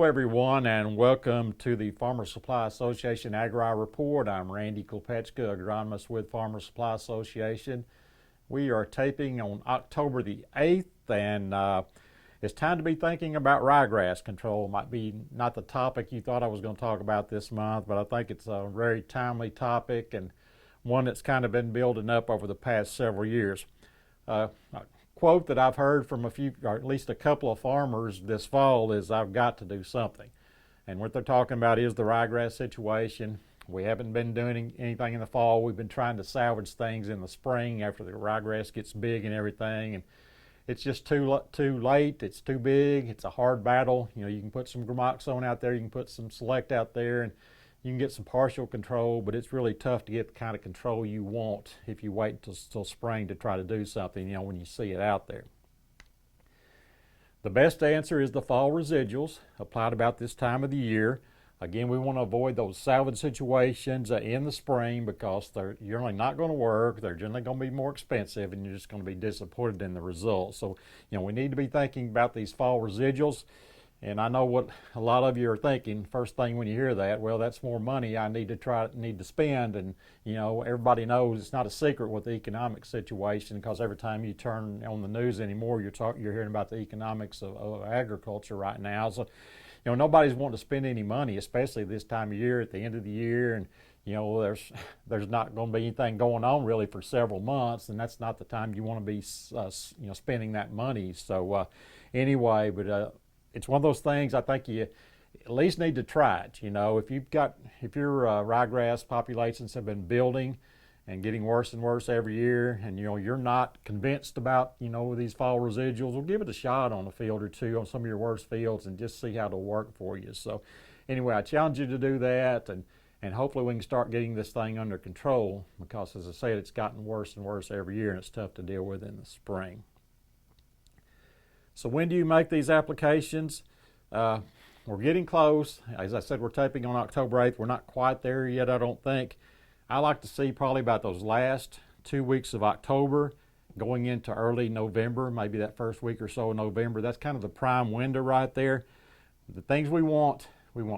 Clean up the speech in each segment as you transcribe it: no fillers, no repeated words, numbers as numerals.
Hello everyone, and welcome to the Farmer Supply Association Agri Report. I'm Randy Klepechka, agronomist with Farmer Supply Association. We are taping on October the 8th, and it's time to be thinking about ryegrass control. Might be not the topic you thought I was going to talk about this month, but I think it's a very timely topic and one that's kind of been building up over the past several years. A quote that I've heard from a few, or at least a couple of farmers this fall is, "I've got to do something." And what they're talking about is the ryegrass situation. We haven't been doing anything in the fall. We've been trying to salvage things in the spring after the ryegrass gets big and everything. And it's just too late. It's too big. It's a hard battle. You know, you can put some gramoxone out there. You can put some Select out there, and you can get some partial control, but it's really tough to get the kind of control you want if you wait till spring to try to do something, you know, when you see it out there. The best answer is the fall residuals, applied about this time of the year. Again, we want to avoid those salvage situations in the spring because they're generally not going to work. They're generally going to be more expensive, and you're just going to be disappointed in the results. So, you know, we need to be thinking about these fall residuals. And I know what a lot of you are thinking. First thing when you hear that, well, that's more money I need to spend. And you know, everybody knows it's not a secret with the economic situation, because every time you turn on the news anymore, you're hearing about the economics of agriculture right now. So, you know, nobody's wanting to spend any money, especially this time of year at the end of the year. And you know, there's not going to be anything going on really for several months, and that's not the time you want to be you know, spending that money. So anyway, but it's one of those things I think you at least need to try it. You know, if your ryegrass populations have been building and getting worse and worse every year, and you know you're not convinced about, you know, these fall residuals, well, give it a shot on a field or two on some of your worst fields and just see how it'll work for you. So anyway, I challenge you to do that, and hopefully we can start getting this thing under control, because as I said, it's gotten worse and worse every year, and it's tough to deal with in the spring. So when do you make these applications? We're getting close. As I said, we're taping on October 8th. We're not quite there yet, I don't think. I like to see probably about those last 2 weeks of October going into early November, maybe that first week or so of November. That's kind of the prime window right there. The things we want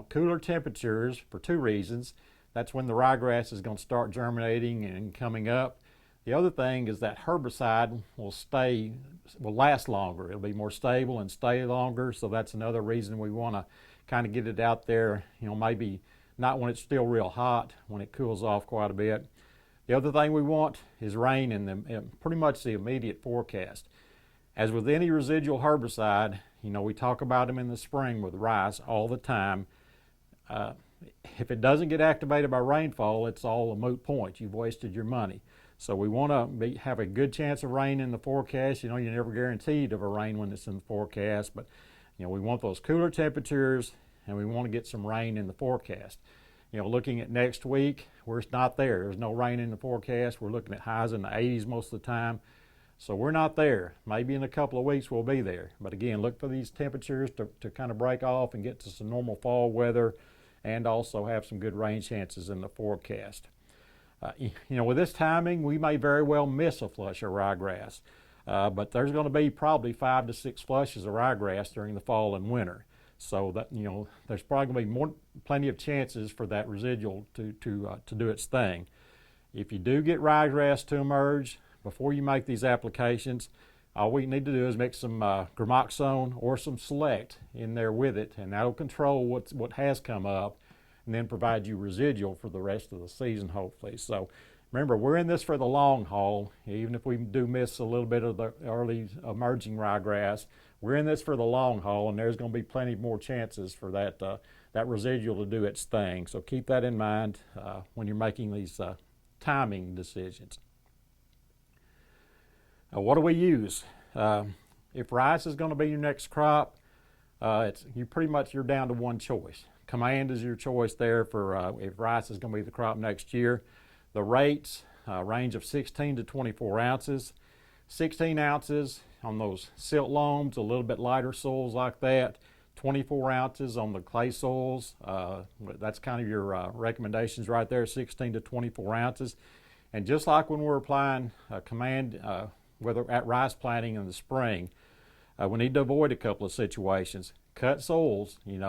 cooler temperatures for two reasons. That's when the ryegrass is going to start germinating and coming up. The other thing is that herbicide will last longer. It'll be more stable and stay longer. So that's another reason we want to kind of get it out there, you know, maybe not when it's still real hot, when it cools off quite a bit. The other thing we want is rain in pretty much the immediate forecast. As with any residual herbicide, you know, we talk about them in the spring with rice all the time. If it doesn't get activated by rainfall, it's all a moot point. You've wasted your money. So we want to have a good chance of rain in the forecast. You know, you're never guaranteed of a rain when it's in the forecast, but you know, we want those cooler temperatures, and we want to get some rain in the forecast. You know, looking at next week, we're not there. There's no rain in the forecast. We're looking at highs in the 80s most of the time. So we're not there. Maybe in a couple of weeks we'll be there. But again, look for these temperatures to kind of break off and get to some normal fall weather, and also have some good rain chances in the forecast. You know, with this timing, we may very well miss a flush of ryegrass, but there's going to be probably 5 to 6 flushes of ryegrass during the fall and winter. So that, you know, there's probably going to be plenty of chances for that residual to do its thing. If you do get ryegrass to emerge before you make these applications, all we need to do is mix some gramoxone or some Select in there with it, and that'll control what has come up, and then provide you residual for the rest of the season, hopefully. So remember, we're in this for the long haul. Even if we do miss a little bit of the early emerging ryegrass, we're in this for the long haul, and there's going to be plenty more chances for that residual to do its thing. So keep that in mind when you're making these timing decisions. What do we use? If rice is going to be your next crop, you're down to one choice. Command is your choice there for if rice is going to be the crop next year. The rates range of 16 to 24 ounces. 16 ounces on those silt loams, a little bit lighter soils like that. 24 ounces on the clay soils. That's kind of your recommendations right there, 16 to 24 ounces. And just like when we're applying Command, whether at rice planting in the spring, we need to avoid a couple of situations. cut soils. We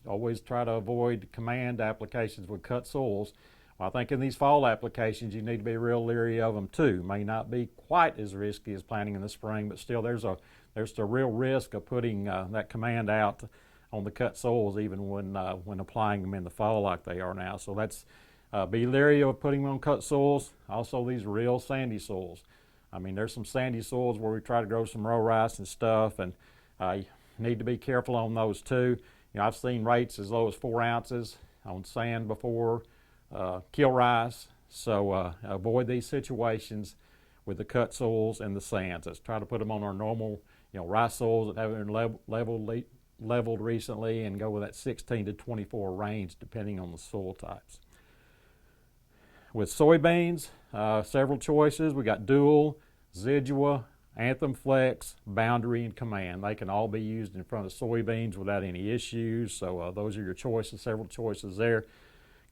always try to avoid command applications with cut soils. Well, I think in these fall applications, you need to be real leery of them too. May not be quite as risky as planting in the spring, but still there's a real risk of putting that command out on the cut soils even when applying them in the fall like they are now. So that's be leery of putting them on cut soils. Also, these real sandy soils. I mean, there's some sandy soils where we try to grow some row rice and stuff, and you need to be careful on those too. I've seen rates as low as 4 ounces on sand before. Kill rice, so avoid these situations with the cut soils and the sands. Let's try to put them on our normal, rice soils that haven't been leveled recently, and go with that 16 to 24 range depending on the soil types. With soybeans, several choices. We got dual, Zidua, Anthem Flex, Boundary, and Command. They can all be used in front of soybeans without any issues, so those are your choices, several choices there.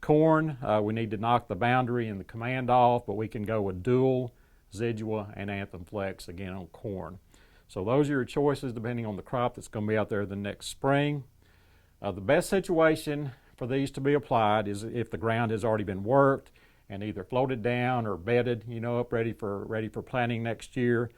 Corn, we need to knock the Boundary and the Command off, but we can go with Dual, Zidua, and Anthem Flex again on corn. So those are your choices depending on the crop that's going to be out there the next spring. The best situation for these to be applied is if the ground has already been worked and either floated down or bedded, up ready for planting next year.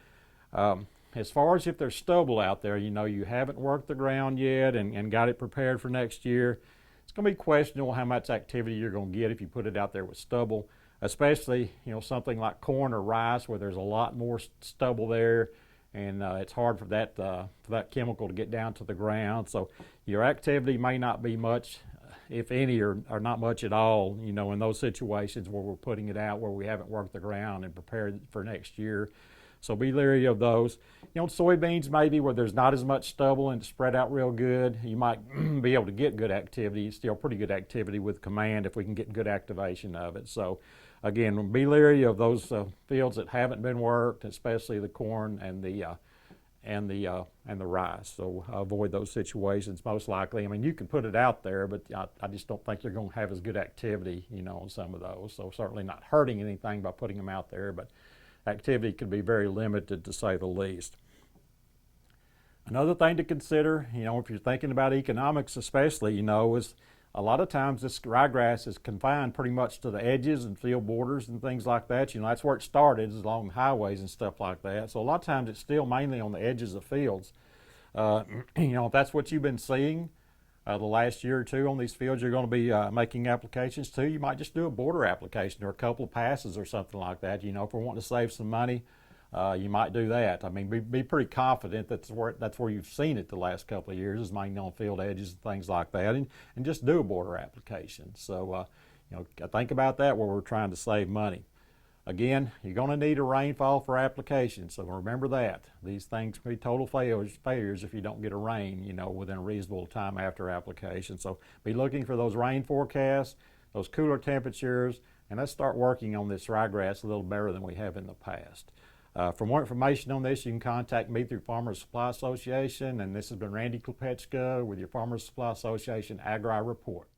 As far as if there's stubble out there, you haven't worked the ground yet and got it prepared for next year, it's going to be questionable how much activity you're going to get if you put it out there with stubble, especially something like corn or rice where there's a lot more stubble there, and it's hard for that chemical to get down to the ground. So your activity may not be much, if any, or not much at all, in those situations where we're putting it out where we haven't worked the ground and prepared for next year. So be leery of those. Soybeans maybe where there's not as much stubble and it's spread out real good, you might be able to get good activity, still pretty good activity with Command if we can get good activation of it. So again, be leery of those fields that haven't been worked, especially the corn and the rice. So avoid those situations most likely. I mean, you can put it out there, but I just don't think you're going to have as good activity, on some of those. So certainly not hurting anything by putting them out there, but activity could be very limited to say the least. Another thing to consider, if you're thinking about economics especially, is a lot of times this ryegrass is confined pretty much to the edges and field borders and things like that. That's where it started, is along highways and stuff like that. So a lot of times it's still mainly on the edges of fields. If that's what you've been seeing the last year or two on these fields you're going to be making applications to, you might just do a border application or a couple of passes or something like that. If we're wanting to save some money, you might do that. I mean, be pretty confident that's where you've seen it the last couple of years, is mainly on field edges and things like that, and just do a border application. So think about that where we're trying to save money. Again, you're going to need a rainfall for application, so remember that. These things can be total failures if you don't get a rain, within a reasonable time after application. So be looking for those rain forecasts, those cooler temperatures, and let's start working on this ryegrass a little better than we have in the past. For more information on this, you can contact me through Farmers Supply Association, and this has been Randy Klepechka with your Farmers Supply Association Agri Report.